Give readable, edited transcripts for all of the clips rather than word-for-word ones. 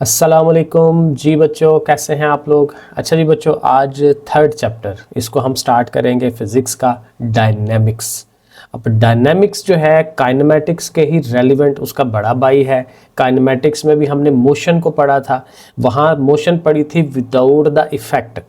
अस्सलामुअलैकुम जी बच्चों, कैसे हैं आप लोग। अच्छा जी बच्चों, आज थर्ड चैप्टर इसको हम स्टार्ट करेंगे फिज़िक्स का, डायनेमिक्स। अब डायनेमिक्स जो है काइनेमेटिक्स के ही रेलिवेंट उसका बड़ा भाई है। काइनेमेटिक्स में भी हमने मोशन को पढ़ा था, वहाँ मोशन पढ़ी थी विदाउट द इफ़ेक्ट,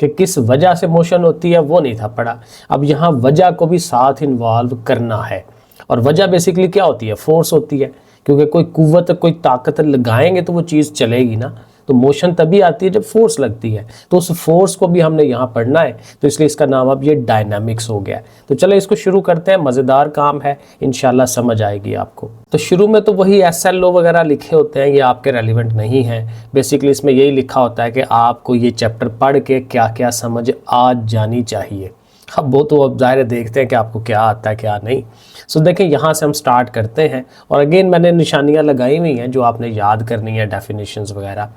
कि किस वजह से मोशन होती है वो नहीं था पढ़ा। अब यहाँ वजह को भी साथ इन्वॉल्व करना है, और वजह बेसिकली क्या होती है, फोर्स होती है। क्योंकि कोई कुव्वत कोई ताकत लगाएंगे तो वो चीज़ चलेगी ना, तो मोशन तभी आती है जब फोर्स लगती है। तो उस फोर्स को भी हमने यहाँ पढ़ना है, तो इसलिए इसका नाम अब ये डायनामिक्स हो गया। तो चलो इसको शुरू करते हैं, मज़ेदार काम है, इंशाल्लाह समझ आएगी आपको। तो शुरू में तो वही SLO वगैरह लिखे होते हैं, ये आपके रेलिवेंट नहीं है। बेसिकली इसमें यही लिखा होता है कि आपको ये चैप्टर पढ़ के क्या क्या समझ आ जानी चाहिए। अब वो तो अब ज़ाहिर देखते हैं कि आपको क्या आता है क्या नहीं। सो देखें, यहाँ से हम स्टार्ट करते हैं, और अगेन मैंने निशानियाँ लगाई हुई हैं जो आपने याद करनी है, डेफिनेशंस वगैरह।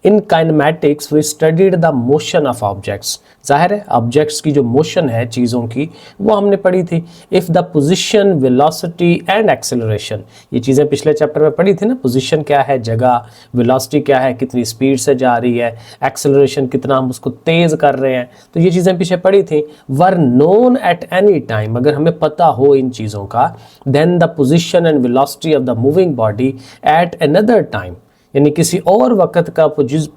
In kinematics we studied the motion of objects. ज़ाहिर है ऑब्जेक्ट्स की जो मोशन है चीज़ों की, वो हमने पढ़ी थी। If the position, velocity and acceleration, ये चीज़ें पिछले चैप्टर में पढ़ी थी ना। पोजिशन क्या है, जगह, वेलोसिटी क्या है, कितनी स्पीड से जा रही है, एक्सेलरेशन कितना हम उसको तेज़ कर रहे हैं, तो ये चीज़ें पीछे पढ़ी थी। Were known at any time, अगर हमें पता हो इन चीज़ों का, then the position and velocity of the moving body at another time, यानी किसी और वक्त का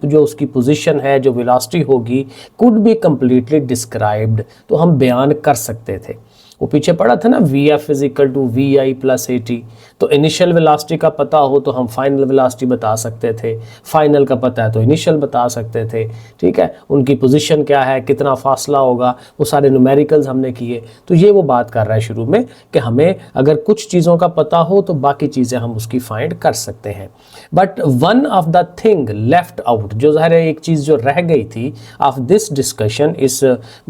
जो उसकी पोजीशन है, जो वेलोसिटी होगी, कुड बी कम्प्लीटली डिस्क्राइब्ड, तो हम बयान कर सकते थे। वो पीछे पढ़ा था ना, VF = VI + AT। तो इनिशियल वेलोसिटी का पता हो तो हम फाइनल वेलोसिटी बता सकते थे, फाइनल का पता है तो इनिशियल बता सकते थे। ठीक है, उनकी पोजीशन क्या है, कितना फासला होगा, वो सारे न्यूमेरिकल्स हमने किए। तो ये वो बात कर रहा है शुरू में कि हमें अगर कुछ चीज़ों का पता हो तो बाकी चीज़ें हम उसकी फाइंड कर सकते हैं। But one of the thing left out, जो ज़ाहिर है एक चीज़ जो रह गई थी ऑफ दिस डिस्कशन, इस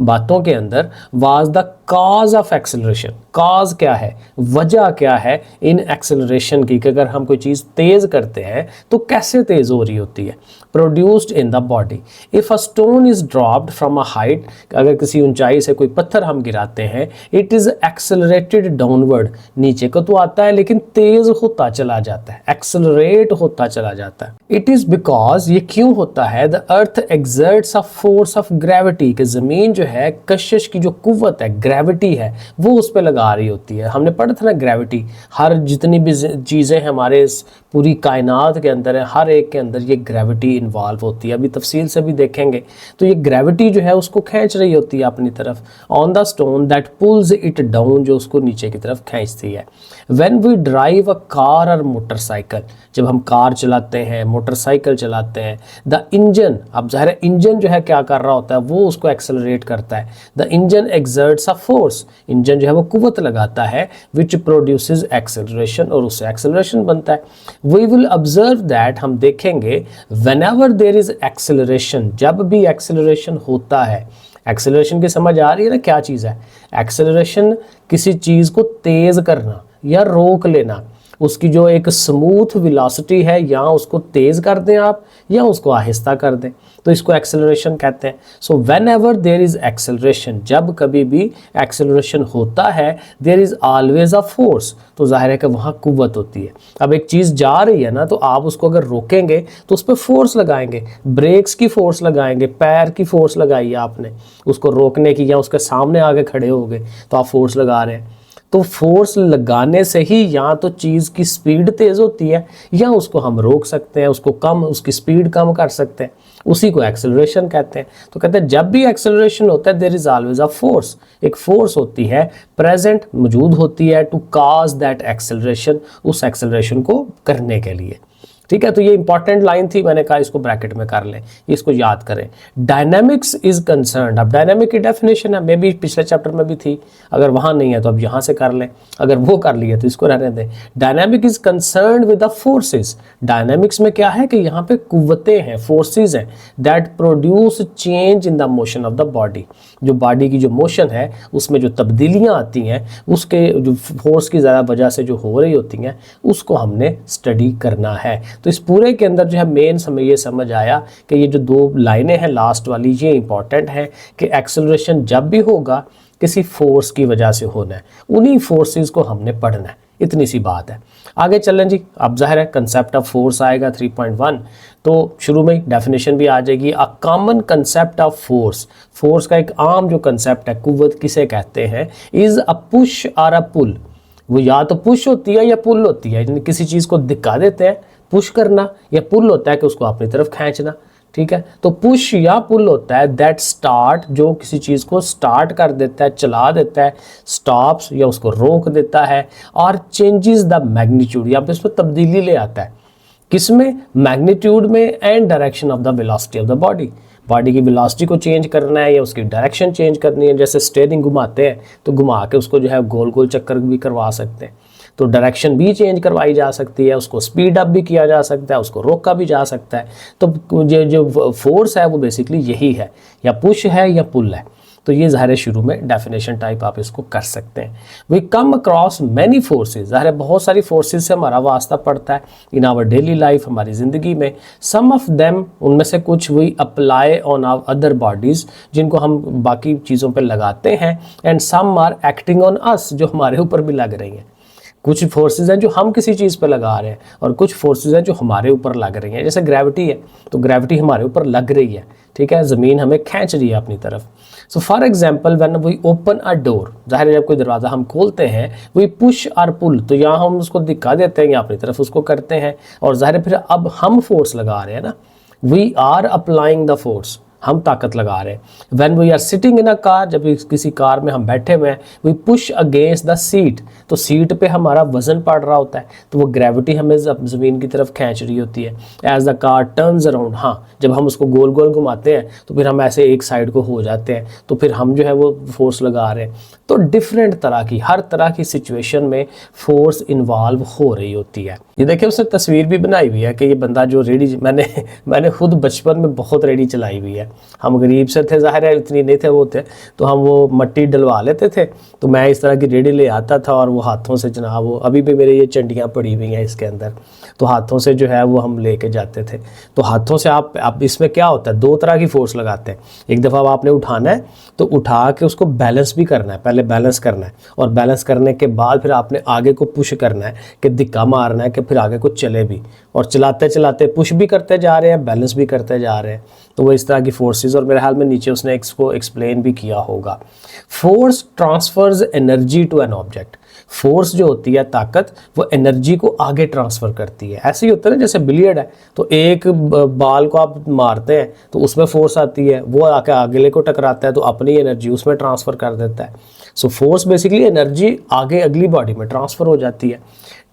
बातों के अंदर, was the cause of acceleration. Cause क्या है, वजह क्या है इन एक्सेलरेशन की, कि अगर हम कोई चीज़ तेज़ करते हैं तो कैसे तेज़ हो रही होती है। Produced in the body. If a stone is dropped from a height, अगर किसी ऊंचाई से कोई पत्थर हम गिराते हैं, इट इज़ एक्सेलरेटेड डाउनवर्ड, नीचे को तो आता है लेकिन तेज़ होता चला जाता है, एक्सेलरेट होता चला जाता है। इट इज़ बिकॉज, ये क्यों होता है, the earth exerts a force of gravity, कि ज़मीन जो है, कशिश की जो कुव्वत है, ग्रेविटी है, वो उस पर लगा रही होती है। हमने पढ़ा था ना ग्रेविटी, हर जितनी भी चीज़ें हमारे इस पूरी कायनात के अंदर है, हर एक के अंदर ये ग्रेविटी इन्वॉल्व होती है। अभी तफसील से भी देखेंगे तो ये ग्रेविटी जो है उसको खींच रही होती है अपनी तरफ, on the stone that pulls it down, जो उसको नीचे की तरफ खींचती है। When we drive a car और मोटरसाइकिल, जब हम कार चलाते हैं, मोटरसाइकिल चलाते हैं, द इंजन, अब ज़ाहिर है इंजन जो है क्या कर रहा होता है, वो उसको एक्सेलरेट करता है। The engine exerts a force, engine जो है वो कुव्वत लगाता है, विच प्रोड्यूसेस एक्सेलरेशन, और उससे एक्सेलरेशन बनता है। वी विल ऑब्जर्व दैट, हम देखेंगे, व्हेनेवर देयर इज एक्सेलरेशन, जब भी एक्सेलरेशन होता है। एक्सेलरेशन की समझ आ रही है ना, क्या चीज़ है एक्सेलरेशन? किसी चीज़ को तेज़ करना या रोक लेना, उसकी जो एक स्मूथ वेलोसिटी है, या उसको तेज़ कर दें आप या उसको आहिस्ता कर दें, तो इसको एक्सेलरेशन कहते हैं। So whenever there is acceleration, जब कभी भी एक्सेलरेशन होता है, there is always a force, तो जाहिर है कि वहाँ कुव्वत होती है। अब एक चीज़ जा रही है ना, तो आप उसको अगर रोकेंगे तो उस पर फोर्स लगाएंगे, ब्रेक्स की फोर्स लगाएंगे, पैर की फोर्स लगाई है आपने उसको रोकने की, या उसके सामने आके खड़े हो गए तो आप फोर्स लगा रहे हैं। तो फोर्स लगाने से ही या तो चीज़ की स्पीड तेज़ होती है, या उसको हम रोक सकते हैं, उसको कम, उसकी स्पीड कम कर सकते हैं, उसी को एक्सेलरेशन कहते हैं। तो कहते हैं जब भी एक्सेलरेशन होता है, there is always a force, एक फोर्स होती है प्रेजेंट, मौजूद होती है, टू कॉज दैट एक्सेलरेशन, उस एक्सेलरेशन को करने के लिए। ठीक है, तो ये इंपॉर्टेंट लाइन थी, मैंने कहा इसको ब्रैकेट में कर लें, इसको याद करें। डायनामिक्स इज कंसर्न्ड, अब डायनामिक की डेफिनेशन है, मे बी पिछले चैप्टर में भी थी, अगर वहाँ नहीं है तो अब यहाँ से कर लें, अगर वो कर लिए तो इसको रहने दें। Dynamic is concerned with the forces, dynamics में क्या है कि यहाँ पे कुव्वतें हैं, फोर्सेस हैं, that produce change in the motion of the body, जो बॉडी की जो मोशन है उसमें जो तब्दीलियाँ आती हैं, उसके जो फोर्स की ज़्यादा वजह से जो हो रही होती हैं, उसको हमने स्टडी करना है। तो इस पूरे के अंदर जो है मेन हमें ये समझ आया कि ये जो दो लाइनें हैं लास्ट वाली, ये इंपॉर्टेंट है कि एक्सेलरेशन जब भी होगा किसी फोर्स की वजह से होना है, उन्हीं फोर्सेस को हमने पढ़ना है, इतनी सी बात है। आगे चलें जी, अब ज़ाहिर है कंसेप्ट ऑफ फोर्स आएगा 3.1। तो शुरू में डेफिनेशन भी आ जाएगी। A common concept of force, force का एक आम जो कंसेप्ट है, कुव्वत किसे कहते हैं, इज अ पुश और अ पुल। वो या तो पुश होती है या पुल होती है, यानी किसी चीज़ को धक्का देते हैं पुश करना, या पुल होता है कि उसको अपनी तरफ खींचना। ठीक है, तो पुश या पुल होता है दैट स्टार्ट, जो किसी चीज़ को स्टार्ट कर देता है, चला देता है, स्टॉप्स या उसको रोक देता है, और चेंजेस द मैग्नीट्यूड, या फिर उसमें तब्दीली ले आता है। किसमें? मैग्नीट्यूड में, and direction of the velocity of the body. Body की वेलोसिटी को चेंज करना है या उसकी डायरेक्शन चेंज करनी है। जैसे स्टीयरिंग घुमाते हैं तो घुमा के उसको जो है गोल गोल चक्कर भी करवा सकते हैं, तो डायरेक्शन भी चेंज करवाई जा सकती है, उसको स्पीड अप भी किया जा सकता है, उसको रोका भी जा सकता है। तो ये जो फोर्स है वो बेसिकली यही है, या पुश है या पुल है। तो ये ज़ाहिर है शुरू में डेफिनेशन टाइप आप इसको कर सकते हैं। We come across many forces, ज़ाहिर है बहुत सारी फोर्सेज से हमारा वास्ता पड़ता है इन आवर डेली लाइफ, हमारी ज़िंदगी में। सम ऑफ देम, उनमें से कुछ we apply on our other bodies, जिनको हम बाकी चीज़ों पर लगाते हैं, and some are acting on us, जो हमारे ऊपर भी लग रही हैं। कुछ फोर्सेज हैं जो हम किसी चीज़ पर लगा रहे हैं, और कुछ फोर्सेज हैं जो हमारे ऊपर लग रही हैं। जैसे ग्रेविटी है, तो ग्रेविटी हमारे ऊपर लग रही है, ठीक है, ज़मीन हमें खींच रही है अपनी तरफ। So for example when we open a door, ज़ाहिर है जब कोई दरवाज़ा हम खोलते हैं, वी पुश और पुल, तो यहाँ हम उसको दिखा देते हैं या अपनी तरफ उसको करते हैं, और ज़ाहिर है फिर अब हम फोर्स लगा रहे हैं ना, we are applying the force, हम ताकत लगा रहे हैं। When we are sitting in a car, जब किसी कार में हम बैठे हुए हैं, we push against the seat, तो सीट पे हमारा वजन पड़ रहा होता है, तो वो ग्रेविटी हमें ज़मीन की तरफ खींच रही होती है। As the car turns around, हाँ जब हम उसको गोल गोल घुमाते हैं तो फिर हम ऐसे एक साइड को हो जाते हैं, तो फिर हम जो है वो फोर्स लगा रहे हैं। तो डिफरेंट तरह की, हर तरह की सिचुएशन में फोर्स इन्वॉल्व हो रही होती है। ये देखिए उसने तस्वीर भी बनाई हुई है कि ये बंदा जो रेडी, मैंने खुद बचपन में बहुत रेडी चलाई हुई है। हम गरीब से थे, ज़ाहिर है इतनी नहीं थे वो थे, तो हम वो मट्टी डलवा लेते थे, तो मैं इस तरह की रेडी ले आता था, और वो हाथों से जनाब, वो अभी भी मेरे ये चंडियाँ पड़ी हुई हैं इसके अंदर, तो हाथों से जो है वो हम लेके जाते थे। तो हाथों से आप इसमें क्या होता है, दो तरह की फोर्स लगाते हैं। एक दफ़ा आपने उठाना है तो उठा के उसको बैलेंस भी करना है, पहले बैलेंस करना है, और बैलेंस करने के बाद फिर आपने आगे को पुश करना है कि धक्का मारना है कि फिर आगे को चले भी, और चलाते चलाते पुश भी करते जा रहे हैं, बैलेंस भी करते जा रहे हैं। तो वो इस तरह की फोर्सेस, और मेरे हाल में नीचे उसने इसको एक्सप्लेन भी किया होगा। Force transfers energy to an object, force जो होती है ताकत, वो एनर्जी को आगे ट्रांसफ़र करती है। ऐसे ही होता है ना, जैसे बिलियर्ड है, तो एक बाल को आप मारते हैं तो उसमें फोर्स आती है, वो आके अगले को टकराता है तो अपनी एनर्जी उसमें ट्रांसफ़र कर देता है। सो फोर्स बेसिकली एनर्जी आगे अगली बॉडी में ट्रांसफ़र हो जाती है।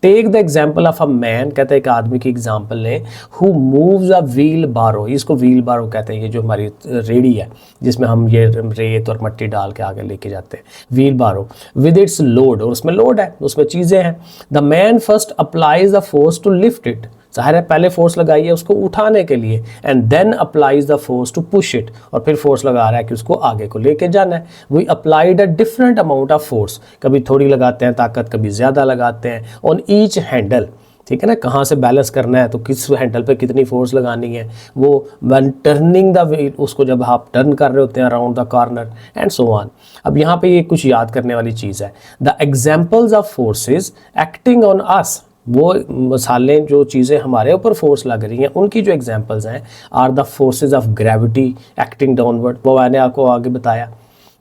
Take the example of a man, कहते हैं एक आदमी की एग्जाम्पल लें, हु मूव्स अ व्हील बारो, इसको व्हील बारो कहते हैं, ये जो हमारी रेडी है जिसमें हम ये रेत और मट्टी डाल के आगे लेके जाते हैं, व्हील बारो विद इट्स लोड, और उसमें लोड है, उसमें चीज़ें हैं। The man first applies the force to lift it, ज़ाहिर है पहले फोर्स लगाई है उसको उठाने के लिए, and then applies the force to push it, और फिर फोर्स लगा रहा है कि उसको आगे को लेके जाना है। We applied a different amount of force, कभी थोड़ी लगाते हैं ताकत, कभी ज़्यादा लगाते हैं, ऑन ईच हैंडल, ठीक है ना, कहाँ से बैलेंस करना है, तो किस हैंडल पे कितनी फोर्स लगानी है, वो व्हेन टर्निंग द व्हील, उसको जब आप टर्न कर रहे होते हैं around the corner, and so on. अब यहाँ पे ये कुछ याद करने वाली चीज़ है। The examples of forces acting on अस, वो मिसालें जो चीज़ें हमारे ऊपर फोर्स लग रही हैं उनकी जो एग्जांपल्स हैं, are the forces of gravity acting downward, वो मैंने आपको आगे बताया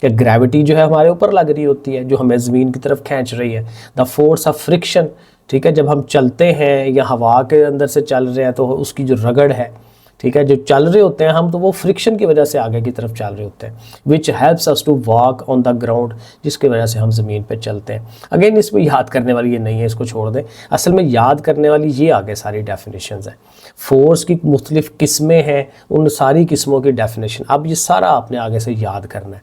कि ग्रेविटी जो है हमारे ऊपर लग रही होती है, जो हमें ज़मीन की तरफ खींच रही है। द फोर्स ऑफ फ्रिक्शन, ठीक है, जब हम चलते हैं या हवा के अंदर से चल रहे हैं तो उसकी जो रगड़ है, ठीक है, जो चल रहे होते हैं हम, तो वो फ्रिक्शन की वजह से आगे की तरफ चल रहे होते हैं, which helps us to walk on the ground, जिसकी वजह से हम ज़मीन पे चलते हैं। अगेन इसमें याद करने वाली ये नहीं है, इसको छोड़ दें। असल में याद करने वाली ये आगे सारी डेफिनेशंस हैं। फोर्स की मुख्तलिफ किस्में हैं, उन सारी किस्मों की डेफिनेशन अब ये सारा आपने आगे से याद करना है।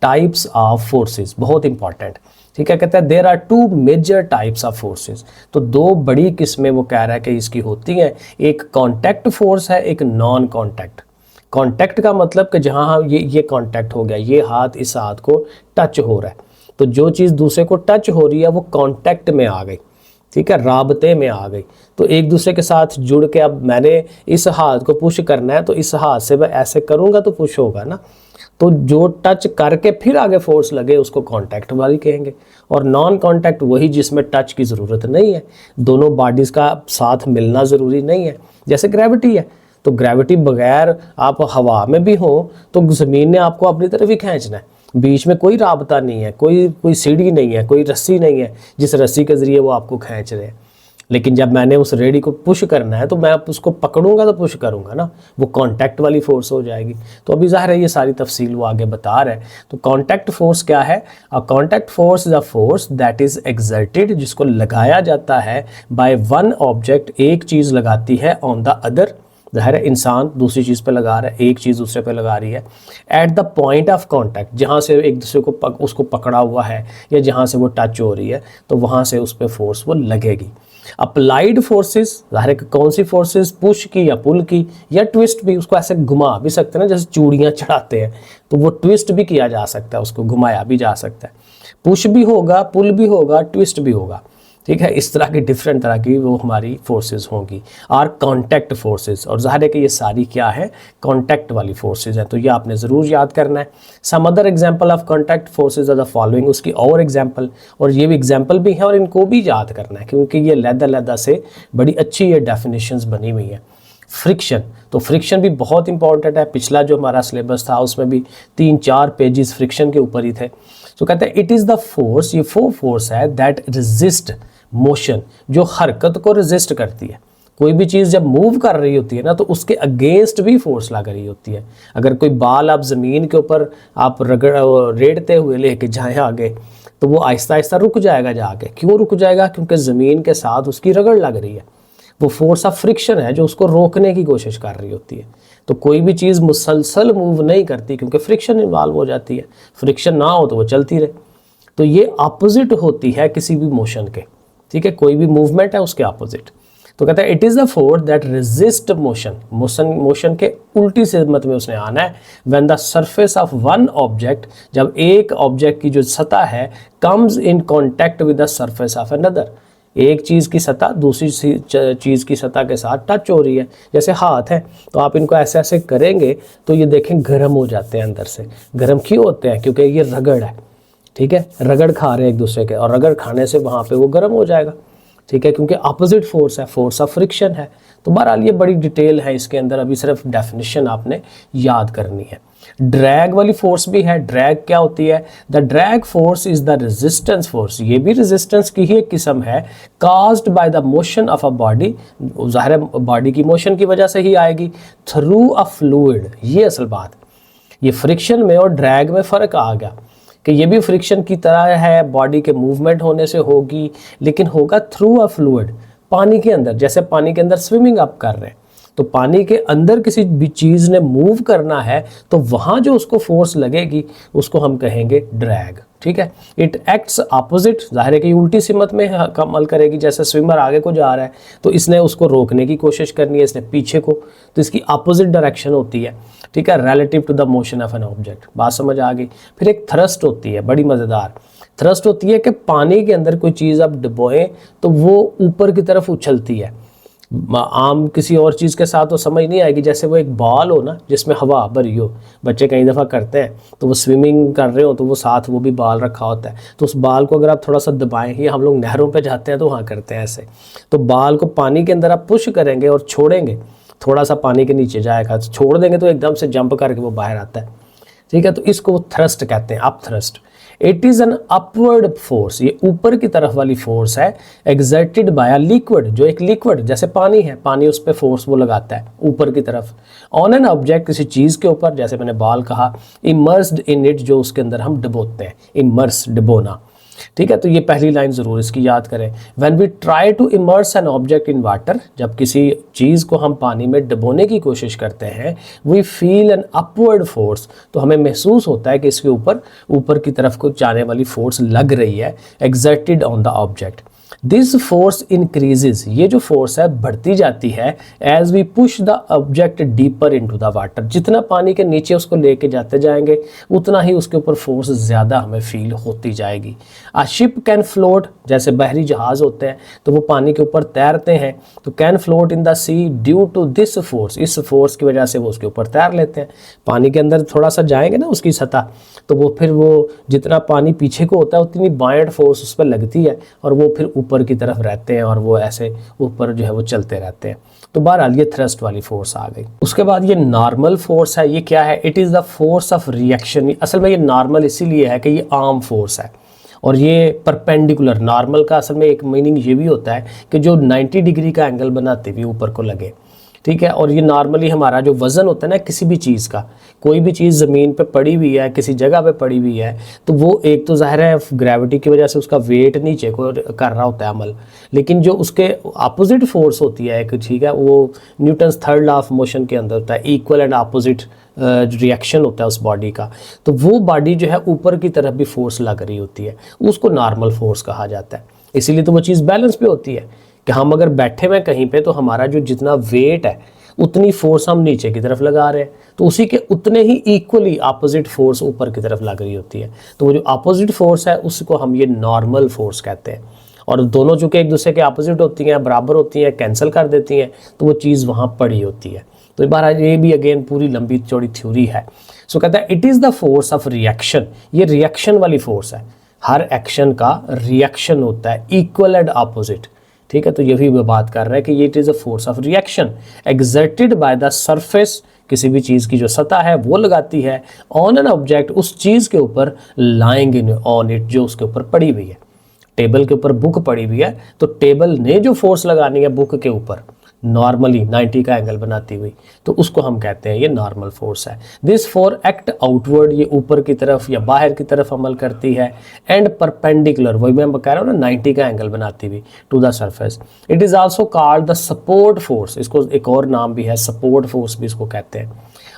टाइप्स ऑफ फोर्सेस बहुत इंपॉर्टेंट, ठीक है, कहता है there are two major types of forces, तो दो बड़ी किस्में वो कह रहा है कि इसकी होती हैं। एक कॉन्टैक्ट फोर्स है, एक नॉन कॉन्टैक्ट। कॉन्टैक्ट का मतलब कि जहाँ ये कॉन्टैक्ट हो गया, ये हाथ इस हाथ को टच हो रहा है, तो जो चीज़ दूसरे को टच हो रही है वो कॉन्टैक्ट में आ गई, ठीक है, राबते में आ गई। तो एक दूसरे के साथ जुड़ के अब मैंने इस हाथ को पुश करना है, तो इस हाथ से मैं ऐसे करूँगा तो पुश होगा ना, तो जो टच करके फिर आगे फोर्स लगे उसको कांटेक्ट वाली कहेंगे। और नॉन कांटेक्ट वही जिसमें टच की ज़रूरत नहीं है, दोनों बॉडीज़ का साथ मिलना ज़रूरी नहीं है, जैसे ग्रेविटी है। तो ग्रेविटी बगैर आप हवा में भी हो तो ज़मीन ने आपको अपनी तरफ ही खींचना है, बीच में कोई राबता नहीं है, कोई सीढ़ी नहीं है, कोई रस्सी नहीं है जिस रस्सी के ज़रिए वो आपको खींच रहे हैं। लेकिन जब मैंने उस रेडी को पुश करना है तो मैं उसको पकड़ूंगा तो पुश करूंगा ना, वो कांटेक्ट वाली फोर्स हो जाएगी। तो अभी ज़ाहिर है ये सारी तफसील वो आगे बता रहे हैं। तो कांटेक्ट फोर्स क्या है? A contact force is a force that is exerted, जिसको लगाया जाता है बाय वन ऑब्जेक्ट, एक चीज़ लगाती है, ऑन द अदर, ज़ाहिर है इंसान दूसरी चीज़ पे लगा रहा है, एक चीज़ दूसरे पे लगा रही है, at the point of contact, जहाँ से एक दूसरे को उसको पकड़ा हुआ है या जहाँ से वो टच हो रही है तो वहाँ से उस पर फोर्स वो लगेगी। अप्लाइड फोर्सेस, ज़ाहिर है कौन सी फोर्सेस? पुश की या पुल की या ट्विस्ट भी, उसको ऐसे घुमा भी सकते हैं ना, जैसे चूड़ियाँ चढ़ाते हैं तो वो ट्विस्ट भी किया जा सकता है, उसको घुमाया भी जा सकता है। पुश भी होगा, पुल भी होगा, ट्विस्ट भी होगा, ठीक है। इस तरह की डिफरेंट तरह की वो हमारी फोर्सेस होंगी, आर कांटेक्ट फोर्सेस। और ज़ाहिर है कि ये सारी क्या है? कांटेक्ट वाली फोर्सेस हैं, तो ये आपने ज़रूर याद करना है। Some other example of contact forces are the following, उसकी और एग्जांपल, और ये भी एग्जांपल भी है और इनको भी याद करना है क्योंकि ये लहदा से बड़ी अच्छी ये डेफिनेशंस बनी हुई हैं। फ्रिक्शन, तो फ्रिक्शन भी बहुत इंपॉर्टेंट है। पिछला जो हमारा सिलेबस था उसमें भी 3-4 पेजेस फ्रिक्शन के ऊपर ही थे। तो कहते हैं इट इज़ द फोर्स, ये वो फोर्स है दैट रेजिस्ट मोशन, जो हरकत को रेजिस्ट करती है। कोई भी चीज़ जब मूव कर रही होती है ना तो उसके अगेंस्ट भी फोर्स लग रही होती है। अगर कोई बाल आप ज़मीन के ऊपर आप रेड़ते हुए लेके जाएं आगे तो वो आहिस्ता आहिस्ता रुक जाएगा जाके। क्यों रुक जाएगा? क्योंकि ज़मीन के साथ उसकी रगड़ लग रही है। वो फोर्स ऑफ फ्रिक्शन है जो उसको रोकने की कोशिश कर रही होती है। तो कोई भी चीज़ मुसलसल मूव नहीं करती क्योंकि फ्रिक्शन इन्वॉल्व हो जाती है। फ्रिक्शन ना हो तो वो चलती रहे। तो ये अपोजिट होती है किसी भी मोशन के, ठीक है। कोई भी मूवमेंट है उसके अपोजिट। तो कहता है it is the force that resist motion, motion के उल्टी सिमत में उसने आना है। When the surface of one object, जब एक ऑब्जेक्ट की जो सतह है comes in contact with the surface of another, एक चीज़ की सतह दूसरी चीज़ की सतह के साथ टच हो रही है। जैसे हाथ है तो आप इनको ऐसे ऐसे करेंगे तो ये देखें गर्म हो जाते हैं अंदर से। गर्म क्यों होते हैं? क्योंकि ये रगड़ है, ठीक है। रगड़ खा रहे हैं एक दूसरे के, और रगड़ खाने से वहाँ पे वो गर्म हो जाएगा, ठीक है, क्योंकि अपोजिट फोर्स है, फोर्स ऑफ फ्रिक्शन है। तो बहरहाल ये बड़ी डिटेल है इसके अंदर, अभी सिर्फ डेफिनेशन आपने याद करनी है। ड्रैग वाली फोर्स भी है। ड्रैग क्या होती है? The drag force is the resistance force, ये भी रेजिस्टेंस की ही एक किस्म है। Caused by the motion of a body, ज़ाहिर है बॉडी की मोशन की वजह से ही आएगी, थ्रू अ फ्लूइड। ये असल बात, ये फ्रिक्शन में और ड्रैग में फ़र्क आ गया कि ये भी फ्रिक्शन की तरह है, बॉडी के मूवमेंट होने से होगी, लेकिन होगा थ्रू अ फ्लूइड, पानी के अंदर। जैसे पानी के अंदर स्विमिंग आप कर रहे हैं तो पानी के अंदर किसी भी चीज़ ने मूव करना है तो वहाँ जो उसको फोर्स लगेगी उसको हम कहेंगे ड्रैग, ठीक है। इट एक्ट्स अपोजिट, ज़ाहिर है कि उल्टी सिमत में अमल करेगी। जैसे स्विमर आगे को जा रहा है तो इसने उसको रोकने की कोशिश करनी है, इसने पीछे को, तो इसकी अपोजिट डायरेक्शन होती है, ठीक है, relative to the motion of an object. बात समझ आ गई। फिर एक थ्रस्ट होती है, बड़ी मज़ेदार थ्रस्ट होती है कि पानी के अंदर कोई चीज़ आप डुबोएं तो वो ऊपर की तरफ उछलती है। आम किसी और चीज़ के साथ तो समझ नहीं आएगी। जैसे वो एक बॉल हो ना जिसमें हवा भरी हो, बच्चे कई दफ़ा करते हैं, तो वो स्विमिंग कर रहे हो तो वो साथ वो भी बॉल रखा होता है, तो उस बॉल को अगर आप थोड़ा सा दबाएं, या हम लोग नहरों पे जाते हैं तो वहाँ करते हैं ऐसे, तो बॉल को पानी के अंदर आप पुश करेंगे और छोड़ेंगे, थोड़ा सा पानी के नीचे जाएगा, तो छोड़ देंगे तो एकदम से जंप करके वो बाहर आता है, ठीक है। तो इसको थ्रस्ट कहते हैं, up thrust. It is an upward force, ये ऊपर की तरफ वाली फोर्स है, एग्जर्टेड बाय अ लिक्विड, जो एक लिक्विड जैसे पानी है, पानी उस पर फोर्स वो लगाता है ऊपर की तरफ, ऑन एन ऑब्जेक्ट, किसी चीज़ के ऊपर, जैसे मैंने बॉल कहा, इमर्स्ड इन इट, जो उसके अंदर हम डुबोते हैं, इमर्स डुबोना, ठीक है। तो ये पहली लाइन ज़रूर इसकी याद करें। When we try to immerse an object in water, जब किसी चीज़ को हम पानी में डुबोने की कोशिश करते हैं, we feel an upward force, तो हमें महसूस होता है कि इसके ऊपर की तरफ को जाने वाली फोर्स लग रही है, exerted on the object. This force increases, ये जो फोर्स है बढ़ती जाती है, as we push the object deeper into the water, जितना पानी के नीचे उसको लेके जाते जाएंगे उतना ही उसके ऊपर फोर्स ज़्यादा हमें फील होती जाएगी। आ शिप कैन फ्लोट, जैसे बहरी जहाज़ होते हैं तो वो पानी के ऊपर तैरते हैं, तो can float in the sea due to this force, इस फोर्स की वजह से वो उसके ऊपर तैर लेते हैं। पानी के अंदर थोड़ा सा जाएंगे ना उसकी सतह, तो वो फिर वो जितना पानी पीछे को होता है उतनी बायड फोर्स उस पर लगती है और वो फिर ऊपर की तरफ रहते हैं और वो ऐसे ऊपर जो है वो चलते रहते हैं। तो बहरहाल ये थ्रस्ट वाली फोर्स आ गई। उसके बाद ये नॉर्मल फोर्स है, ये क्या है? It is the force of reaction. असल में ये नॉर्मल इसीलिए है कि ये आर्म फोर्स है और ये परपेंडिकुलर। नॉर्मल का असल में एक मीनिंग ये भी होता है कि जो 90 डिग्री का एंगल बनाते हुए ऊपर को लगे, ठीक है। और ये नॉर्मली हमारा जो वज़न होता है ना किसी भी चीज़ का, कोई भी चीज़ ज़मीन पे पड़ी हुई है, किसी जगह पे पड़ी हुई है, तो वो एक तो ज़ाहिर है ग्रेविटी की वजह से उसका वेट नीचे को कर रहा होता है अमल, लेकिन जो उसके अपोजिट फोर्स होती है एक, ठीक है, वो Newton's third law of motion के अंदर होता है, इक्वल एंड अपोजिट रिएक्शन होता है उस बॉडी का। तो वो बॉडी जो है ऊपर की तरफ भी फोर्स लग रही होती है, उसको नॉर्मल फोर्स कहा जाता है। इसीलिए तो वो चीज़ बैलेंस पे होती है कि हम अगर बैठे हुए कहीं पे तो हमारा जो जितना वेट है उतनी फोर्स हम नीचे की तरफ लगा रहे हैं, तो उसी के उतने ही इक्वली अपोजिट फोर्स ऊपर की तरफ लग रही होती है। तो वो जो अपोजिट फोर्स है उसको हम ये नॉर्मल फोर्स कहते हैं। और दोनों चूँकि एक दूसरे के अपोजिट होती हैं, बराबर होती हैं, कैंसिल कर देती हैं, तो वो चीज़ वहाँ पड़ी होती है। तो बार ये भी अगेन पूरी लंबी चौड़ी थ्योरी है। सो कहता है it is the force of reaction. ये रिएक्शन वाली फोर्स है, हर एक्शन का रिएक्शन होता है इक्वल एंड अपोजिट, ठीक है। तो ये भी बात कर रहा है कि ये it is a force of reaction exerted by the surface, किसी भी चीज़ की जो सतह है वो लगाती है, ऑन एन ऑब्जेक्ट, उस चीज़ के ऊपर, लाइंग इन ऑन इट, जो उसके ऊपर पड़ी हुई है। टेबल के ऊपर बुक पड़ी हुई है तो टेबल ने जो फोर्स लगानी है बुक के ऊपर नॉर्मली 90 का एंगल बनाती हुई, तो उसको हम कहते हैं ये नॉर्मल फोर्स है। दिस फोर एक्ट आउटवर्ड, ये ऊपर की तरफ या बाहर की तरफ अमल करती है, एंड परपेंडिकुलर, वही मैं कह रहा हूँ ना 90 का एंगल बनाती हुई to the surface. It is also called the support force, इसको एक और नाम भी है, सपोर्ट फोर्स भी इसको कहते हैं।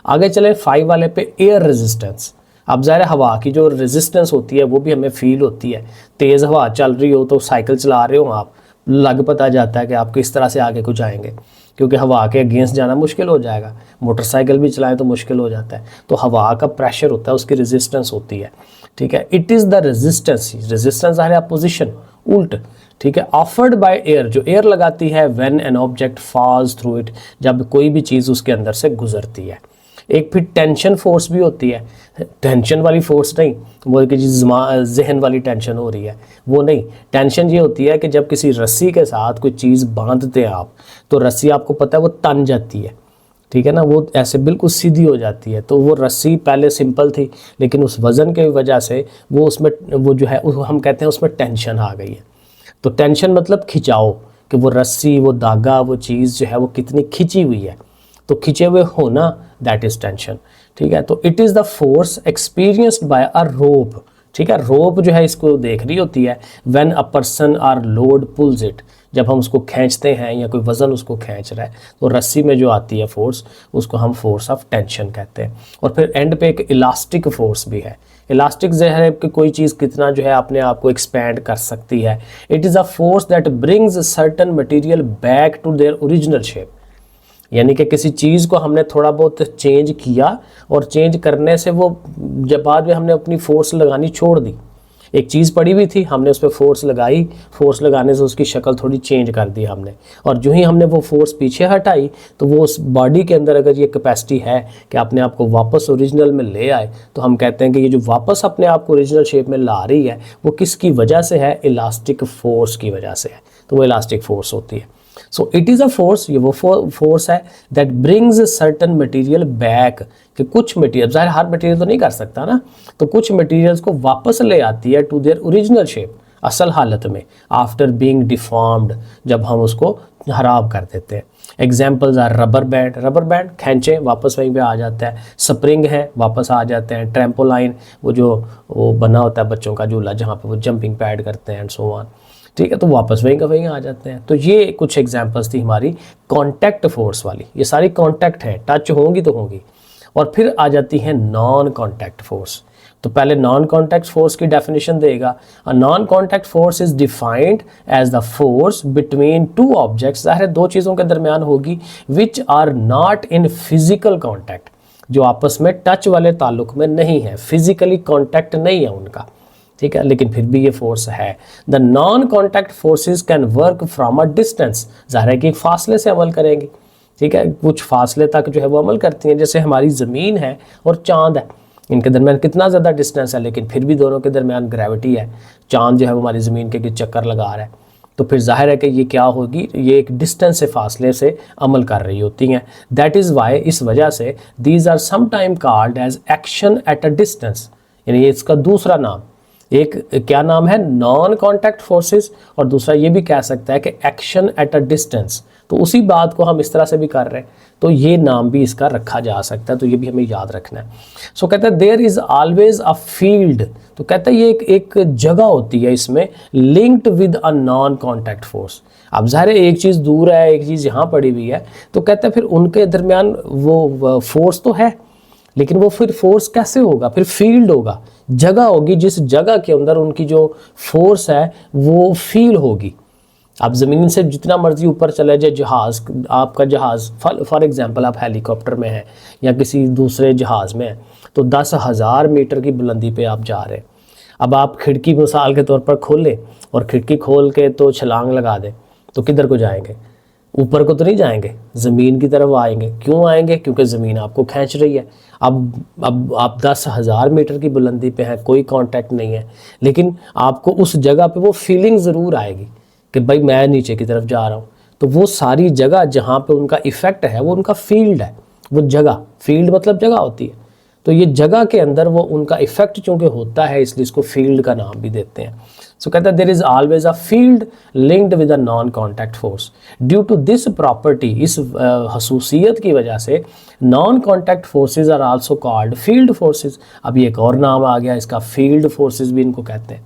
आगे चले 5 वाले पे, एयर रेजिस्टेंस। अब ज़ाहिर हवा की जो रेजिस्टेंस होती है वो भी हमें फील होती है। तेज़ हवा चल रही हो तो साइकिल चला रहे हो आप, लग पता जाता है कि आप किस तरह से आगे को जाएंगे, क्योंकि हवा के अगेंस्ट जाना मुश्किल हो जाएगा। मोटरसाइकिल भी चलाएं तो मुश्किल हो जाता है। तो हवा का प्रेशर होता है, उसकी रेजिस्टेंस होती है, ठीक है। It is the resistance, resistance ज़ाहिर अपोजिशन, उल्ट, ठीक है, ऑफर्ड बाय एयर, जो एयर लगाती है, when an object falls through it, जब कोई भी चीज़ उसके अंदर से गुजरती है। एक फिर टेंशन फोर्स भी होती है, टेंशन वाली फोर्स नहीं, वो कि जहन वाली टेंशन हो रही है वो नहीं। टेंशन ये होती है कि जब किसी रस्सी के साथ कोई चीज़ बांधते हैं आप, तो रस्सी आपको पता है वो तन जाती है, ठीक है ना, वो ऐसे बिल्कुल सीधी हो जाती है। तो वो रस्सी पहले सिंपल थी, लेकिन उस वज़न की वजह से वो उसमें वो जो है हम कहते हैं उसमें टेंशन आ गई है। तो टेंशन मतलब खिंचाव, कि वो रस्सी, वो धागा, वो चीज़ जो है वो कितनी खिंची हुई है, तो खिंचे हुए होना, दैट इज़ टेंशन, ठीक है। तो it is the force experienced by a rope, ठीक है। रोप जो है इसको देख रही होती है, when a person or load pulls it, जब हम उसको खींचते हैं या कोई वज़न उसको खींच रहा है, तो रस्सी में जो आती है फोर्स, उसको हम फोर्स ऑफ टेंशन कहते हैं। और फिर एंड पे एक इलास्टिक फोर्स भी है। इलास्टिक जो है कि कोई चीज़ कितना जो है अपने आप को एक्सपैंड कर सकती है। It is a force that brings certain material back to their original shape, यानी कि किसी चीज़ को हमने थोड़ा बहुत चेंज किया और चेंज करने से वो जब बाद में हमने अपनी फोर्स लगानी छोड़ दी। एक चीज़ पड़ी हुई थी, हमने उस पर फोर्स लगाई, फोर्स लगाने से उसकी शक्ल थोड़ी चेंज कर दी हमने, और जो ही हमने वो फोर्स पीछे हटाई, तो वो उस बॉडी के अंदर अगर ये कैपेसिटी है कि अपने आप को वापस ओरिजिनल में ले आए, तो हम कहते हैं कि ये जो वापस अपने आप को ओरिजिनल शेप में ला रही है वो किसकी वजह से है? इलास्टिक फोर्स की वजह से है। तो वो इलास्टिक फोर्स होती है। So it is a force, ये वो फोर्स है that brings certain material back, कि कुछ मटेरियल, ज़ाहिर हर मटेरियल तो नहीं कर सकता ना, तो कुछ मटेरियल्स को वापस ले आती है टू देयर ओरिजिनल शेप, असल हालत में, आफ्टर बीइंग डिफॉर्म्ड, जब हम उसको खराब कर देते हैं। Examples are rubber band, rubber band खींचे वापस वहीं पे आ जाता है, स्प्रिंग है वापस आ जाते हैं, ट्रैम्पोलाइन वो बना होता है बच्चों का झूला जहाँ पे वो जंपिंग पैड करते हैं एंड सो ऑन, ठीक है, तो वापस वहीं का वहीं आ जाते हैं। तो ये कुछ एग्जांपल्स थी हमारी कॉन्टैक्ट फोर्स वाली, ये सारी कॉन्टैक्ट है, टच होंगी तो होंगी। और फिर आ जाती है नॉन कॉन्टैक्ट फोर्स। तो पहले नॉन कॉन्टैक्ट फोर्स की डेफिनेशन देगा। A non contact force is defined as the force between two objects, ज़ाहिर दो चीज़ों के दरमियान होगी, which are not in physical contact, जो आपस में टच वाले ताल्लुक में नहीं है, फिजिकली कॉन्टैक्ट नहीं है उनका, ठीक है, लेकिन फिर भी ये फोर्स है। The non contact forces can work from a distance, ज़ाहिर है कि एक फासले से अमल करेंगी, ठीक है, कुछ फासले तक जो है वो अमल करती हैं। जैसे हमारी ज़मीन है और चाँद है, इनके दरमियान कितना ज़्यादा डिस्टेंस है, लेकिन फिर भी दोनों के दरमियान ग्रेविटी है। चाँद जो है वो हमारी ज़मीन के चक्कर लगा रहा है, तो फिर जाहिर है कि ये क्या होगी, ये एक डिस्टेंस से फासले से अमल कर रही होती हैं। दैट इज़ वाई, इस वजह से these are sometime called as action at a distance, यानी ये इसका दूसरा नाम, एक क्या नाम है, नॉन कॉन्टैक्ट फोर्सेस, और दूसरा ये भी कह सकता है कि एक्शन एट अ डिस्टेंस। तो उसी बात को हम इस तरह से भी कर रहे हैं, तो ये नाम भी इसका रखा जा सकता है, तो ये भी हमें याद रखना है। सो कहता है there is always a field, तो कहता है ये एक जगह होती है इसमें, linked with a non contact force. अब ज़ाहिर है एक चीज़ दूर है, एक चीज़ यहाँ पड़ी हुई है, तो कहता है फिर उनके दरमियान वो फोर्स तो है, लेकिन वो फिर फोर्स कैसे होगा, फिर फील्ड होगा, जगह होगी जिस जगह के अंदर उनकी जो फोर्स है वो फील होगी। आप ज़मीन से जितना मर्जी ऊपर चले जाए, जहाज़, आपका जहाज़ फॉर एग्जांपल आप हेलीकॉप्टर में हैं या किसी दूसरे जहाज़ में हैं, तो 10,000 मीटर की बुलंदी पे आप जा रहे हैं। अब आप खिड़की मिसाल के तौर पर खोलें और खिड़की खोल के तो छलांग लगा दें, तो किधर को जाएंगे, ऊपर को तो नहीं जाएंगे, ज़मीन की तरफ आएंगे। क्यों आएंगे, क्योंकि ज़मीन आपको खींच रही है। अब आप 10,000 मीटर की बुलंदी पे हैं, कोई कांटेक्ट नहीं है, लेकिन आपको उस जगह पे वो फीलिंग ज़रूर आएगी कि भाई मैं नीचे की तरफ जा रहा हूँ। तो वो सारी जगह जहाँ पे उनका इफ़ेक्ट है वो उनका फील्ड है, वो जगह, फील्ड मतलब जगह होती है। तो ये जगह के अंदर वो उनका इफ़ेक्ट चूँकि होता है, इसलिए इसको फील्ड का नाम भी देते हैं। सो कहता है there is always a field linked with a non contact force due to this property, इस खसूसियत की वजह से non contact forces are also called field forces. अब ये एक और नाम आ गया इसका, फील्ड फोर्सेज भी इनको कहते हैं।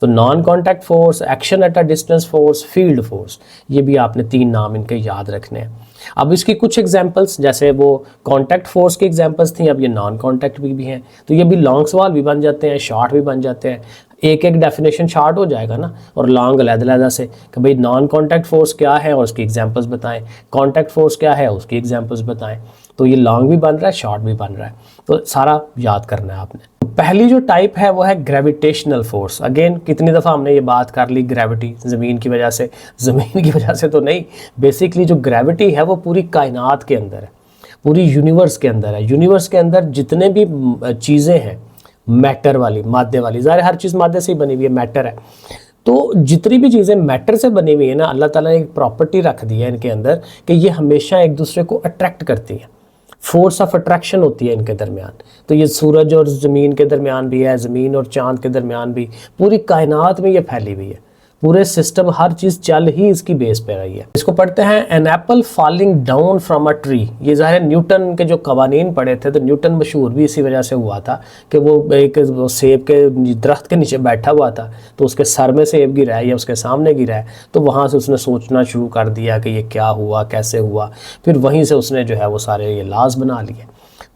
तो non contact force, action at a distance force, field force, ये भी आपने 3 नाम इनके याद रखने हैं। अब इसकी कुछ एग्जांपल्स, जैसे वो कॉन्टैक्ट फोर्स की एग्जांपल्स थी, अब ये नॉन कॉन्टैक्ट भी हैं, तो ये भी लॉन्ग सवाल भी बन जाते हैं, शॉर्ट भी बन जाते हैं। एक एक डेफिनेशन शॉर्ट हो जाएगा ना, और लॉन्ग अलग-अलग से कि भाई नॉन कॉन्टैक्ट फोर्स क्या है और उसकी एग्जांपल्स बताएं, कॉन्टैक्ट फोर्स क्या है उसकी एग्जांपल्स बताएं। तो ये लॉन्ग भी बन रहा है, शॉर्ट भी बन रहा है, तो सारा याद करना है आपने। पहली जो टाइप है वो है ग्रेविटेशनल फोर्स। अगेन कितनी दफ़ा हमने ये बात कर ली, ग्रेविटी ज़मीन की वजह से, ज़मीन की वजह से तो नहीं, बेसिकली जो ग्रेविटी है वो पूरी कायनात के अंदर है, पूरी यूनिवर्स के अंदर है। यूनिवर्स के अंदर जितने भी चीज़ें हैं मैटर वाली, मादे वाली, ज़ाहिर हर चीज़ मादे से ही बनी हुई है, मैटर है, तो जितनी भी चीज़ें मैटर से बनी हुई है ना, अल्लाह ताला ने एक प्रॉपर्टी रख दी है इनके अंदर कि ये हमेशा एक दूसरे को अट्रैक्ट करती हैं, फोर्स ऑफ अट्रैक्शन होती है इनके दरमियान। तो ये सूरज और ज़मीन के दरमियान भी है, ज़मीन और चाँद के दरमियान भी, पूरी कायनात में ये फैली हुई है, पूरे सिस्टम, हर चीज़ चल ही इसकी बेस पे रही है। इसको पढ़ते हैं, an apple falling down from a tree. ये ज़ाहिर न्यूटन के जो कवानीन पढ़े थे, तो न्यूटन मशहूर भी इसी वजह से हुआ था कि वो एक सेब के दरख्त के नीचे बैठा हुआ था, तो उसके सर में सेब गिरा है या उसके सामने गिरा है, तो वहाँ से उसने सोचना शुरू कर दिया कि ये क्या हुआ, कैसे हुआ, फिर वहीं से उसने जो है वो सारे ये लॉज बना लिए।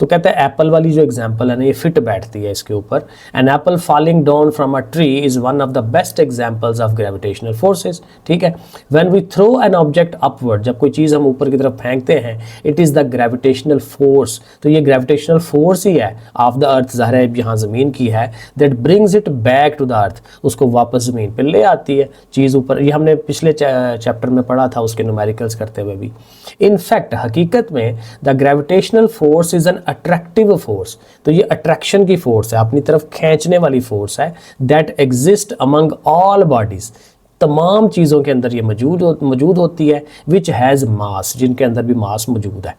तो कहते हैं एप्पल वाली जो एग्जांपल है ना, ये फिट बैठती है इसके ऊपर। An apple falling down from a tree is one of the best examples of gravitational forces. ठीक है, when we throw an object upward, जब कोई चीज़ हम ऊपर की तरफ फेंकते हैं, it is the gravitational force, तो ये ग्रेविटेशनल फोर्स ही है ऑफ द अर्थ, ज़ाहिर है यहाँ ज़मीन की है, that brings it back to the earth, उसको वापस ज़मीन पर ले आती है चीज़ ऊपर। ये हमने पिछले चैप्टर में पढ़ा था उसके न्यूमेरिकल्स करते हुए भी। इनफैक्ट हकीकत में the gravitational force is an attractive force, तो ये अट्रैक्शन की फोर्स है, अपनी तरफ खींचने वाली फोर्स है, that exist among all bodies, तमाम चीज़ों के अंदर ये मौजूद होती है, विच हैज़ मास, जिनके अंदर भी मास मौजूद है,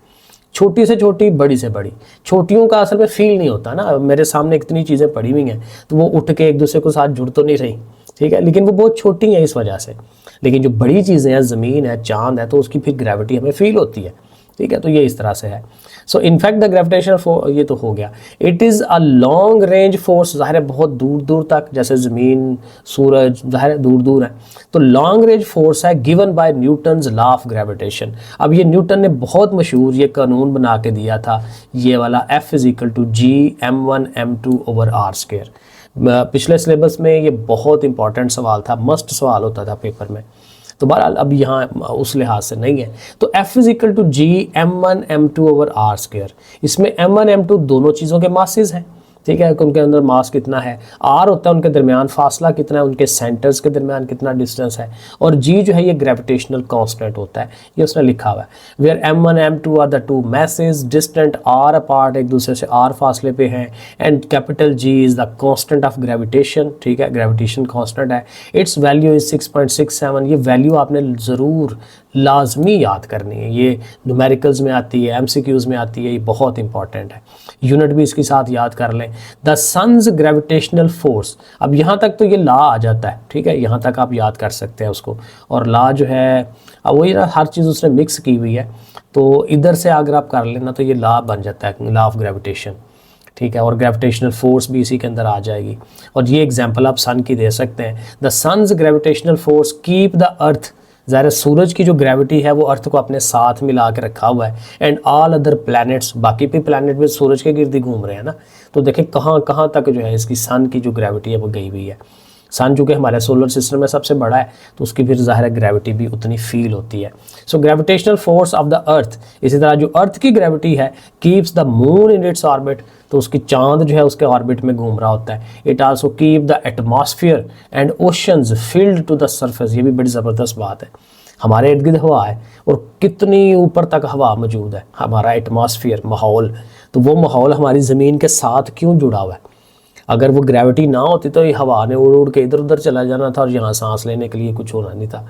छोटी से छोटी, बड़ी से बड़ी। छोटियों का असल में फील नहीं होता ना, मेरे सामने इतनी चीज़ें पड़ी हुई हैं तो वो उठ के एक दूसरे को साथ जुड़ तो नहीं रही, ठीक है, लेकिन वो बहुत छोटी हैं इस वजह से। लेकिन जो बड़ी चीज़ें हैं, ज़मीन है, चाँद है, तो उसकी फिर ग्रेविटी हमें फील होती है, ठीक है, तो ये इस तरह से है। So in fact the gravitational force, ये तो हो गया। It is a long range force, ज़ाहिर है बहुत दूर दूर तक, जैसे ज़मीन, सूरज, ज़ाहिर है दूर दूर है, तो लॉन्ग रेंज फोर्स है, given by Newton's law of gravitation. अब ये न्यूटन ने बहुत मशहूर ये कानून बना के दिया था, ये वाला F = G m1m2/r²। पिछले सिलेबस में ये बहुत इंपॉर्टेंट सवाल था, मस्ट सवाल होता था पेपर में, तो बहरहाल अब यहाँ उस लिहाज से नहीं है। तो F = G m1m2/r²। इसमें m1 m2 दोनों चीज़ों के मासेस हैं, ठीक है, कि उनके अंदर मास कितना है, आर होता है उनके दरमियान फासला कितना है, उनके सेंटर्स के दरमियान कितना डिस्टेंस है, और जी जो है ये ग्रेविटेशनल कांस्टेंट होता है, ये उसने लिखा हुआ है। Where m1 m2 are the two masses distant are apart, एक दूसरे से आर फासले पे हैं, and capital G is the constant of gravitation, ठीक है, ग्रेविटेशन कांस्टेंट है, इट्स वैल्यू इज 6.67। ये वैल्यू आपने ज़रूर लाजमी याद करनी है, ये न्यूमेरिकल्स में आती है, एमसीक्यूज में आती है, ये बहुत इंपॉर्टेंट है, यूनिट भी इसके साथ याद कर लें। द सन्स ग्रेविटेशनल फोर्स, अब यहाँ तक तो ये ला आ जाता है, ठीक है, यहाँ तक आप याद कर सकते हैं उसको, और ला जो है अब वही ना, हर चीज़ उसने मिक्स की हुई है, तो इधर से अगर आप कर लेना तो ये ला बन जाता है, ला ऑफ ग्रेविटेशन, ठीक है, और ग्रेविटेशनल फोर्स भी इसी के अंदर आ जाएगी। और ये एग्जांपल आप सन की दे सकते हैं, the sun's gravitational force keep the earth, ज़ाहिर सूरज की जो ग्रेविटी है वो अर्थ को अपने साथ मिला के रखा हुआ है, एंड ऑल अदर प्लैनेट्स, बाकी भी प्लैनेट भी सूरज के गिर्द घूम रहे हैं ना, तो देखें कहाँ कहाँ तक जो है इसकी सन की जो ग्रेविटी है वो गई हुई है। सन चूँकि हमारे सोलर सिस्टम में सबसे बड़ा है तो उसकी फिर ज़ाहिर है ग्रेविटी भी उतनी फील होती है। So gravitational force of the अर्थ, इसी तरह जो अर्थ की ग्रेविटी है keeps the moon in its orbit, तो उसकी चांद जो है उसके ऑर्बिट में घूम रहा होता है। It also keep the atmosphere and oceans filled to the surface, ये भी बड़ी ज़बरदस्त बात है, हमारे इर्द गिर्द हवा है और कितनी ऊपर तक हवा मौजूद है, हमारा एटमॉस्फेयर माहौल, तो वो माहौल हमारी ज़मीन के साथ क्यों जुड़ा हुआ है। अगर वो ग्रेविटी ना होती तो ये हवा ने उड़ उड़ के इधर उधर चला जाना था और यहाँ सांस लेने के लिए कुछ होना नहीं था।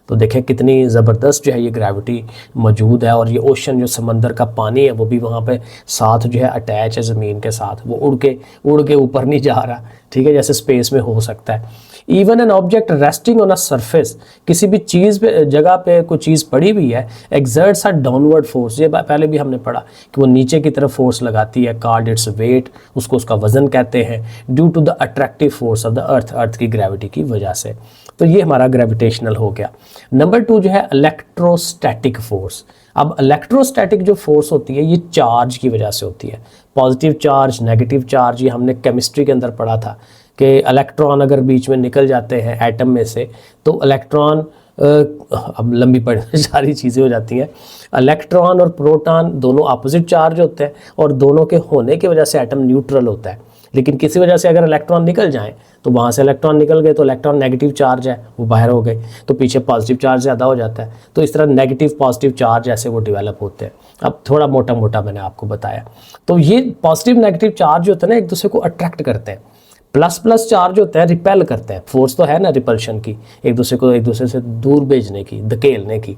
तो देखें कितनी ज़बरदस्त जो है ये ग्रेविटी मौजूद है, और ये ओशन जो समंदर का पानी है वो भी वहाँ पे साथ जो है अटैच है ज़मीन के साथ, वो उड़ के ऊपर नहीं जा रहा, ठीक है, जैसे स्पेस में हो सकता है। Even an object resting on a surface, किसी भी चीज़ पे जगह पे कोई चीज़ पड़ी हुई है, एक्सर्ट्स अ डाउनवर्ड फोर्स, ये पहले भी हमने पढ़ा कि वो नीचे की तरफ फोर्स लगाती है, कॉल्ड इट्स वेट, उसको उसका वजन कहते हैं, due to the attractive force of the earth, earth की ग्रेविटी की वजह से। तो ये हमारा ग्रेविटेशनल हो गया। नंबर 2 जो है इलेक्ट्रोस्टैटिक फोर्स। अब इलेक्ट्रोस्टैटिक जो फोर्स होती है ये चार्ज की वजह से होती है, पॉजिटिव चार्ज, नेगेटिव चार्ज, ये हमने केमिस्ट्री के अंदर पढ़ा था कि इलेक्ट्रॉन अगर बीच में निकल जाते हैं एटम में से तो इलेक्ट्रॉन, अब लंबी पढ़ने सारी चीज़ें हो जाती हैं, इलेक्ट्रॉन और प्रोटॉन दोनों अपोजिट चार्ज होते हैं और दोनों के होने की वजह से एटम न्यूट्रल होता है, लेकिन किसी वजह से अगर इलेक्ट्रॉन निकल जाएं तो वहाँ से इलेक्ट्रॉन निकल गए तो इलेक्ट्रॉन नेगेटिव चार्ज है वो बाहर हो गए, तो पीछे पॉजिटिव चार्ज ज़्यादा हो जाता है, तो इस तरह नेगेटिव पॉजिटिव चार्ज ऐसे वो डेवलप होते हैं। अब थोड़ा मोटा मोटा मैंने आपको बताया, तो ये पॉजिटिव नेगेटिव चार्ज होते हैं ना एक दूसरे को अट्रैक्ट करते हैं, प्लस प्लस चार्ज होते हैं रिपेल करते हैं, फोर्स तो है ना रिपल्शन की, एक दूसरे को एक दूसरे से दूर भेजने की, धकेलने की,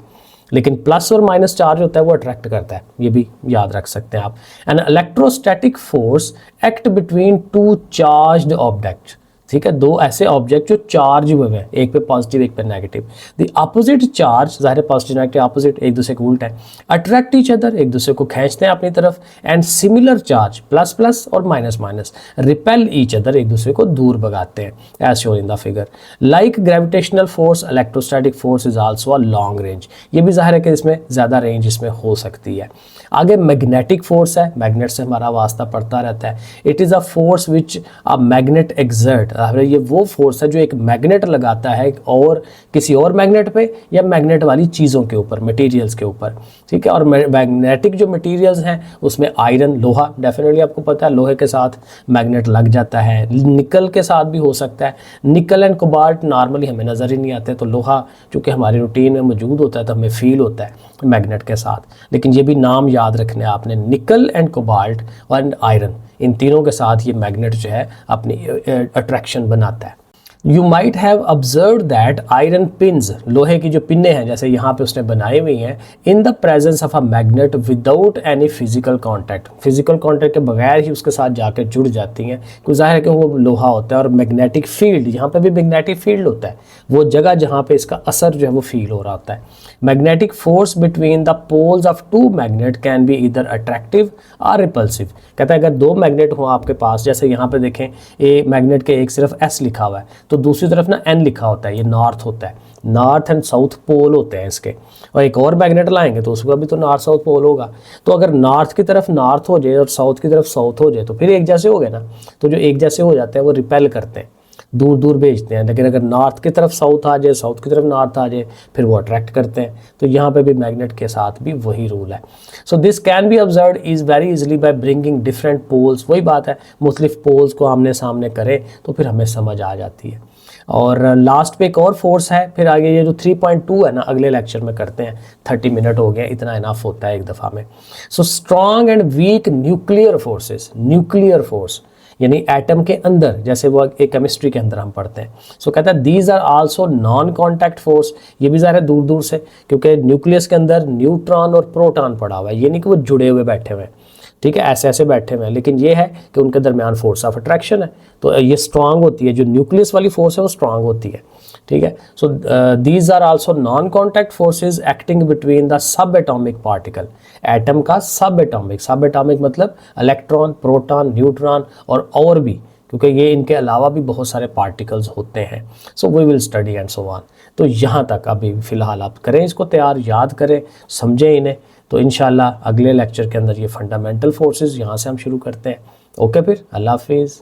लेकिन प्लस और माइनस चार्ज होता है वो अट्रैक्ट करता है, ये भी याद रख सकते हैं आप। An electrostatic force act between two charged object, ठीक है, दो ऐसे ऑब्जेक्ट जो चार्ज हुए हैं, एक पे पॉजिटिव एक पे नेगेटिव, द अपोजिट चार्ज, ज़ाहिर पॉजिटिव नेगेटिव अपोजिट एक दूसरे को उल्टा है, अट्रैक्ट ईच अदर, एक दूसरे को खींचते हैं अपनी तरफ, and similar charge plus plus और minus minus repel each other, एक दूसरे को दूर भगाते हैं, as shown in the figure. Like gravitational force electrostatic force is also a long range, ये भी ज़ाहिर है कि इसमें ज़्यादा रेंज इसमें हो सकती है। आगे मैग्नेटिक फोर्स है, मैग्नेट से हमारा वास्ता पड़ता रहता है। It is a force which a magnet exert, ये वो फोर्स है जो एक मैग्नेट लगाता है और किसी और मैग्नेट पे या मैग्नेट वाली चीज़ों के ऊपर, मटेरियल्स के ऊपर, ठीक है। और मैग्नेटिक जो मटेरियल्स हैं उसमें आयरन, लोहा, डेफिनेटली आपको पता है लोहे के साथ मैग्नेट लग जाता है, निकल के साथ भी हो सकता है। निकल एंड कोबाल्ट नॉर्मली हमें नज़र ही नहीं आते, तो लोहा चूँकि हमारी रूटीन में मौजूद होता है तो हमें फील होता है मैग्नेट के साथ, लेकिन ये भी नाम याद रखने आपने, निकल एंड कोबाल्ट और आयरन, इन तीनों के साथ ये मैग्नेट जो है अपनी अट्रैक्शन बनाता है। You might have observe that iron pins, लोहे की जो पिन्ने हैं जैसे यहाँ पे उसने बनाई हुई हैं, in the presence of a magnet without any physical contact, physical contact के बगैर ही उसके साथ जाकर जुड़ जाती हैं, क्योंकि जाहिर है कि वो लोहा होता है। और मैग्नेटिक फील्ड, यहाँ पे भी मैग्नेटिक फील्ड होता है, वो जगह जहाँ पे इसका असर जो है वो फील हो रहा होता है। Magnetic force between the poles of two magnet can be either attractive और रिपल्सिव, कहता है अगर दो मैग्नेट हो आपके पास, जैसे यहाँ पे देखें ए मैग्नेट के एक सिर्फ एस लिखा हुआ है तो दूसरी तरफ ना एन लिखा होता है, ये नॉर्थ होता है, नॉर्थ एंड साउथ पोल होते हैं इसके, और एक और मैग्नेट लाएंगे तो उसका भी तो नॉर्थ साउथ पोल होगा। तो अगर नॉर्थ की तरफ नॉर्थ हो जाए और साउथ की तरफ साउथ हो जाए तो फिर एक जैसे हो गए ना, तो जो एक जैसे हो जाते हैं वो रिपेल करते हैं, दूर दूर भेजते हैं, लेकिन अगर नॉर्थ की तरफ साउथ आ जाए, साउथ की तरफ नॉर्थ आ जाए, फिर वो अट्रैक्ट करते हैं। तो यहाँ पे भी मैग्नेट के साथ भी वही रूल है। So this can be observe is very easily by bringing different poles. वही बात है, मुख्तलिफ पोल्स को आमने सामने करें तो फिर हमें समझ आ जाती है। और लास्ट पे एक और फोर्स है, फिर आगे ये जो 3.2 है ना, अगले लेक्चर में करते हैं। 30 मिनट हो गए, इतना इनफ होता है एक दफ़ा में। So strong and weak nuclear forces, nuclear force यानी एटम के अंदर, जैसे वो एक केमिस्ट्री के अंदर हम पढ़ते हैं। सो कहता है these are also non contact force. ये भी ज़ाहिर है दूर दूर से, क्योंकि न्यूक्लियस के अंदर न्यूट्रॉन और प्रोटॉन पड़ा हुआ है, ये नहीं कि वो जुड़े हुए बैठे हुए हैं, ठीक है, ऐसे ऐसे बैठे हुए हैं, लेकिन ये है कि उनके दरमियान फोर्स ऑफ अट्रैक्शन है, तो ये स्ट्रांग होती है। जो न्यूक्लियस वाली फोर्स है वो स्ट्रांग होती है, ठीक है। So these are also non contact forces acting between the sub atomic particle. Atom का सब एटॉमिक मतलब इलेक्ट्रॉन, प्रोटॉन, न्यूट्रॉन और भी, क्योंकि ये इनके अलावा भी बहुत सारे पार्टिकल्स होते हैं। So we will study and so on. तो यहाँ तक अभी फ़िलहाल आप करें इसको तैयार, याद करें, समझें इन्हें। तो इंशाल्लाह अगले लेक्चर के अंदर ये फंडामेंटल फोर्सेस यहाँ से हम शुरू करते हैं। ओके, फिर अल्लाह हाफिज़।